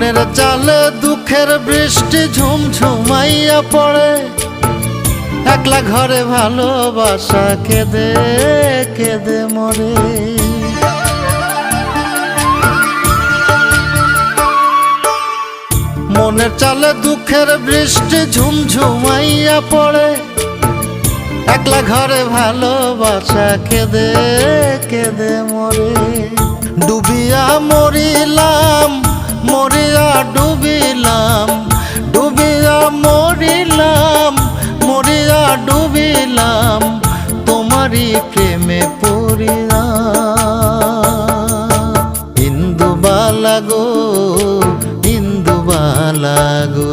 মনের চালে দুঃখের বৃষ্টি ঝুমঝুমাইয়া পড়ে, একলা ঘরে ভালোবাসা কেঁদে কেঁদে মরে। মনের চালে দুঃখের বৃষ্টি ঝুমঝুমাইয়া পড়ে, একলা ঘরে ভালোবাসা কেঁদে কেঁদে মরে। ডুবিয়া মরিলাম, মরিয়া ডুবিলাম, ডুবিয়া মরিলাম, মরিয়া ডুবিলাম, তোমারই প্রেমে পড়িয়া। ইন্দুবালা গো, ইন্দুবালা গো।